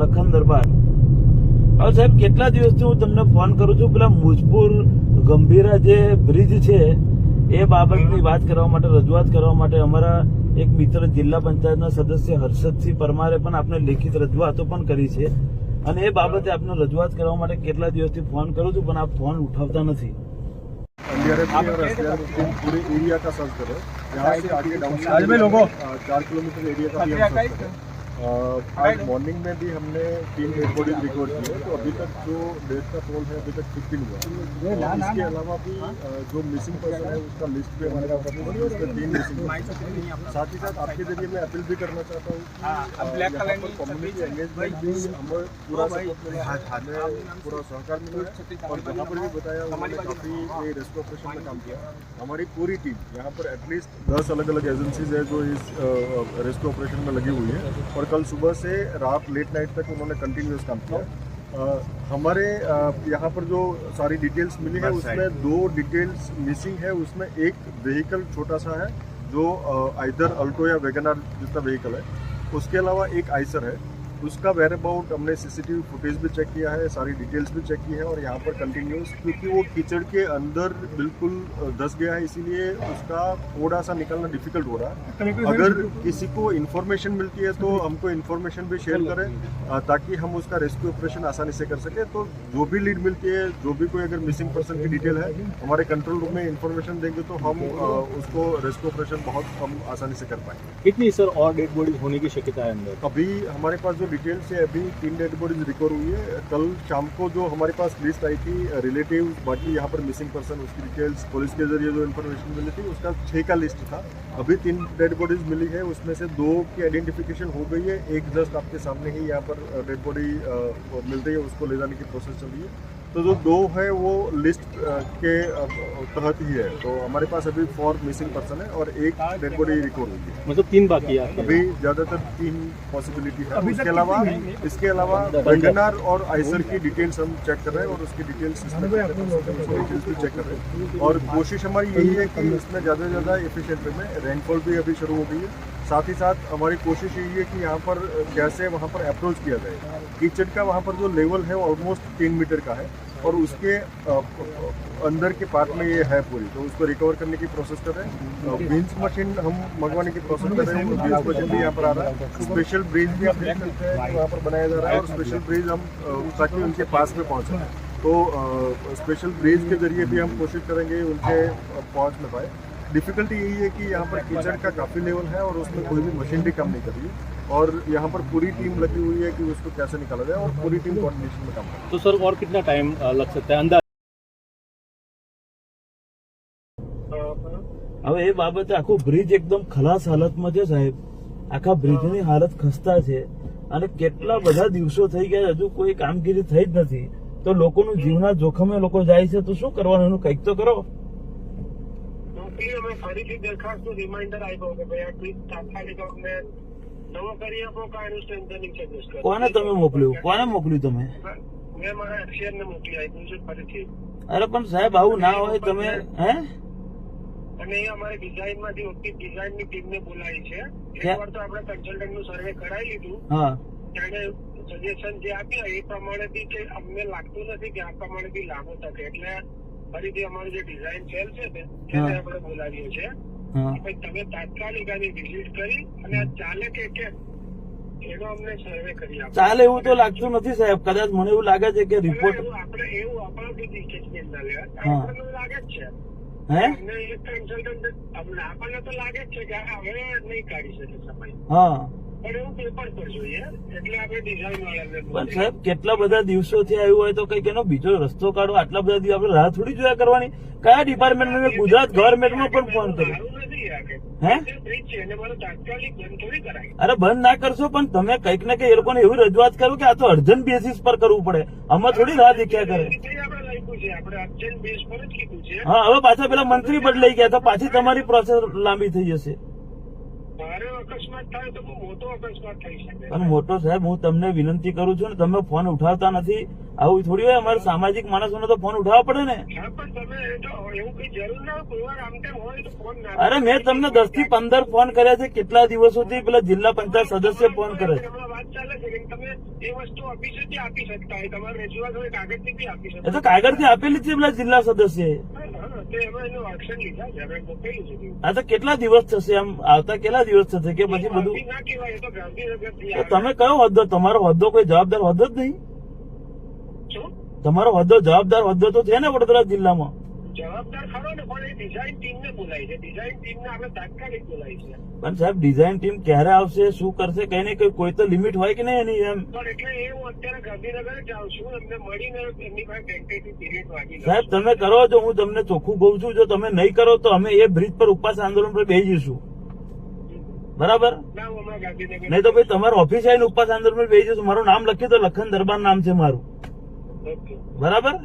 લખન દરબાર. હવે સાહેબ કેટલા દિવસથી હું તમને ફોન કરું છું, પેલા મુજપુર ગંભીરા જે બ્રિજ છે એ બાબતની વાત કરવા માટે, રજૂઆત કરવા માટે અમારા એક મિત્ર જિલ્લા પંચાયતના સદસ્ય હર્ષદસિંહ પરમારે પણ આપણે લેખિત રજૂઆતો પણ કરી છે, અને એ બાબતે આપણે રજૂઆત કરવા માટે કેટલા દિવસથી ફોન કરું છું પણ આપ ફોન ઉઠાવતા નથી. एनडीआरएफ और एसडीआरएफ टीम पूरे एरिया का सर्च करे, यहाँ से आगे डाउन 4 किलोमीटर एरिया का भी हम सर्च करें। आज मॉर्निंग में भी हमने 3 डेड बॉडीज रिकवर की है, तो अभी तक जो डेथ का टोल है अभी तक 15 हुआ है। इसके अलावा भी जो मिसिंग पर्सन है उसका लिस्ट भी हमारे पास है, उसमें 3 मिसिंग है। साथ ही साथ आपके जरिए मैं अपील भी करना चाहता हूँ कि यहाँ पर कम्युनिटी एंगेजमेंट भी हमें पूरा सपोर्ट मिला, हमें पूरा सहकार मिला है, और जहाँ पर भी बताया उन्होंने काफ़ी रेस्क्यू ऑपरेशन में काम किया। हमारी पूरी टीम यहाँ पर एटलीस्ट 10 अलग अलग एजेंसीज है जो इस रेस्क्यू ऑपरेशन में लगी हुई है, और कल सुबह से रात लेट नाइट तक उन्होंने कंटिन्यूस काम किया। हमारे यहाँ पर जो सारी डिटेल्स मिली है उसमें 2 डिटेल्स मिसिंग है। उसमें एक व्हीकल छोटा सा है जो आइदर अल्टो या वैगनआर जितना व्हीकल है, उसके अलावा एक आइसर है, उसका वेयर अबाउट हमने सीसीटीवी फुटेज भी चेक किया है, सारी डिटेल्स भी चेक की है, और यहाँ पर कंटिन्यूस, क्योंकि वो कीचड़ के अंदर बिल्कुल धंस गया है, इसीलिए उसका थोड़ा सा निकलना डिफिकल्ट हो रहा है। अगर किसी को इन्फॉर्मेशन मिलती है तो हमको इन्फॉर्मेशन भी शेयर करें, ताकि हम उसका रेस्क्यू ऑपरेशन आसानी से कर सकें। तो जो भी लीड मिलती है, जो भी कोई अगर मिसिंग पर्सन की डिटेल है, हमारे कंट्रोल रूम में इन्फॉर्मेशन देंगे तो हम उसको रेस्क्यू ऑपरेशन बहुत कम आसानी से कर पाएंगे। कितनी सर और डेड बॉडीज होने की शक्यता है अंदर? अभी हमारे पास जो डिटेल से अभी 3 डेड बॉडीज रिकवर हुई है। कल शाम को जो हमारे पास लिस्ट आई थी रिलेटिव, बाकी यहाँ पर मिसिंग पर्सन, उसकी डिटेल्स पुलिस के जरिए जो इन्फॉर्मेशन मिली थी उसका 6 का लिस्ट था। अभी 3 डेड बॉडीज मिली है, उसमें से 2 की आइडेंटिफिकेशन हो गई है। एक जस्ट आपके सामने ही यहाँ पर डेड बॉडी मिल रही है, उसको ले जाने की प्रोसेस चल रही है। तो जो 2 है वो लिस्ट के तहत ही है, तो हमारे पास अभी 4 मिसिंग पर्सन है और 1 डेड बॉडी रिकवर हुई है। मतलब 3 बाकी है अभी ज़्यादातर 3 पॉसिबिलिटी है। इसके अलावा वैगनआर और आइसर की डिटेल्स हम चेक कर रहे हैं, और उसकी डिटेल्स डिटेल्स भी चेक कर रहे हैं, और कोशिश हमारी यही है कि इसमें ज़्यादा से ज़्यादा एफिशिएंट में। रेनफॉल भी अभी शुरू हो गई है, साथ ही साथ हमारी कोशिश यही है कि यहाँ पर कैसे वहाँ पर अप्रोच किया जाए। कीचड़ का वहाँ पर जो लेवल है वो ऑलमोस्ट 3 मीटर का है, और उसके अंदर के पार्ट में ये है पूरी, तो उसको रिकवर करने की प्रोसेस कर रहे हैं। बीन्स मशीन हम मंगवाने की प्रोसेस कर रहे हैं, बीन्स मशीन भी यहाँ पर आ रहा है। स्पेशल ब्रिज भी आप देख सकते हैं वहाँ पर बनाया जा रहा है, और स्पेशल ब्रिज हम ताकि उनके पास में पहुँचे, तो स्पेशल ब्रिज के जरिए भी हम कोशिश करेंगे उनके पहुँच में पाए। डिफ़िकल्टी यही है कि यहाँ पर कीचड़ का काफ़ी लेवल है, और उसमें कोई भी मशीनरी काम नहीं कर रही है, और यहाँ पर पूरी टीम लगी हुई है कि उसको कैसे निकाला जाए, और पूरी टीम कोऑर्डिनेशन में काम कर रही है। तो सर और कितना टाइम लग सकता है अंदाज? હવે એ બાબતે આખું બ્રિજ એકદમ ખલાસ હાલતમાં છે સાહેબ, આખા બ્રિજની હાલત ખસ્તા છે, અને કેટલા બધા દિવસો થઈ ગયા હજુ કોઈ કામગીરી થઈ જ નથી, તો લોકોનું જીવના જોખમે લોકો જાય છે, તો શું કરવાનું, એનું કંઈક તો કરો. ફરીથી દરખાસ્તનું રિમાઇન્ડર આપ્યો કે ભાઈ આ ટ્વીટ તાત્કાલિક અમને નવો કરી આપો, કે એનું સ્ટ્રેન્થનિંગ સજેસ્ટ કરો. કોને તમે મોકલ્યું, કોને મોકલ્યું તમે? મેં મારા એક્સિયરને મોકલી આપ્યું છે ફરીથી. અરે પણ સાહેબ આવું ના હોય, તમે હે? અને એ અમારે ડિઝાઇનમાંથી ડિઝાઇનની ટીમને બોલાવી છે. એકવાર તો આપણે કન્સલ્ટન્ટનું સર્વે કરાવી લીધું, હા, ત્યારે સજેશન જે આપ્યા એ પ્રમાણે બી કે અમને લાગતું નથી કે આ પ્રમાણે બી લાગુ શકે, એટલે ફરીથી અમારું જે ડિઝાઇન સેલ છે ને એને આપણે બોલાવીએ છીએ. તમે તાત્કાલિક આની વિઝિટ કરી અને આ ચાલે કે કેમ એનો અમને સર્વે કરી આપો. ચાલે એવું તો લાગતું નથી સાહેબ, કદાચ મને એવું લાગે છે કે રિપોર્ટ આપણે એવું આપણાથી ડિસ્કશન ના લેવા, આપણને લાગે જ છે હે, અમને એક કન્સલ્ટન્ટ આપણને તો લાગે જ છે કે હવે નહીં કાઢી શકે સમય, હા, પણ એવું પેપર પર જોઈએ, એટલે આપણે ડિઝાઇન વાળાને પણ સાહેબ કેટલા બધા દિવસોથી આવ્યું હોય તો કઈક એનો બીજો રસ્તો કાઢો. આટલા બધા દિવસ આપણે રાહ થોડી જોયા કરવાની. કયા ડિપાર્ટમેન્ટ? ગુજરાત ગવર્મેન્ટમાં પણ ફોન કર્યો. હે? અરે બંધ ના કરશો, પણ તમે કઈક ને કઈક એ લોકોને એવી રજૂઆત કરો કે આ તો અર્જન્ટ બેસિસ પર કરવું પડે, આમાં થોડી રાહ દેખ્યા કરે. હા, હવે પાછા પેલા મંત્રી બદલાઈ ગયા તો પાછી તમારી પ્રોસેસ લાંબી થઈ જશે. પણ મોટો સાહેબ હું તમને વિનંતી કરું છું ને, તમે ફોન ઉઠાવતા નથી, આવું થોડી હોય. અમારે સામાજિક માણસોને તો ફોન ઉઠાવવા પડે ને. અરે મેં તમને 10 થી 15 ફોન કર્યા છે કેટલા દિવસોથી, પેલા જિલ્લા પંચાયત સદસ્ય ફોન કરે છે. ચાલે છે કે તમે એ વસ્તુ ઓફિસેથી આપી શકતા હોય, તમારે રજૂઆત હોય કાગળથી બી આપી એ શકો. તો કાગળથી આપેલી જ છે પેલા જિલ્લા સદસ્ય. હા, તો એમાં એનું એક્શન લીધા છે, હવે મોકલ્યું છે. આ તો કેટલા દિવસ થશે આમ આવતા કેટલા દિવસ થશે કે પછી બધું? ગાંધી ના કહેવાય, એ તો ગાંધીનગરથી એ તમે કયો હોદ્દો? તમારો હોદ્દો કોઈ જવાબદાર હોદ્દો જ નહીં. શું તમારો હોદ્દો જવાબદાર હોદ્દો તો છે ને વડોદરા જિલ્લામાં. જવાબદાર ખરો ને, પણ એ ડિઝાઇન ટીમને બોલાય છે. ડિઝાઇન ટીમને આપણે તાત્કાલિક બોલાય છે. પણ સાહેબ ડિઝાઇન ટીમ ક્યારે આવશે, શું કરશે, કઈ ને કોઈ તો લિમિટ હોય કે નહીં એની? એમ પણ એટલે એ હું અત્યારે ગાંધીનગર જ આવું છું, એમને મળીને એમની પાસે ટેન્ટેટિવ પીરિયડ માંગી લઉં સાહેબ છું. તમે કરો છો, હું તમને ચોખ્ખું કહું છું, જો તમે નહીં કરો તો અમે એ બ્રિજ પર ઉપવાસ આંદોલન પર બેસી જઈશું. બરાબર? ના, હું હમણાં ગાંધીનગર નહીં તો ભાઈ તમારી ઓફિસ આવીને ઉપવાસ આંદોલન પર બેસી જઈશું. મારું નામ લખ્યું તો લખન દરબાર નામ છે મારું. ઓકે. બરાબર?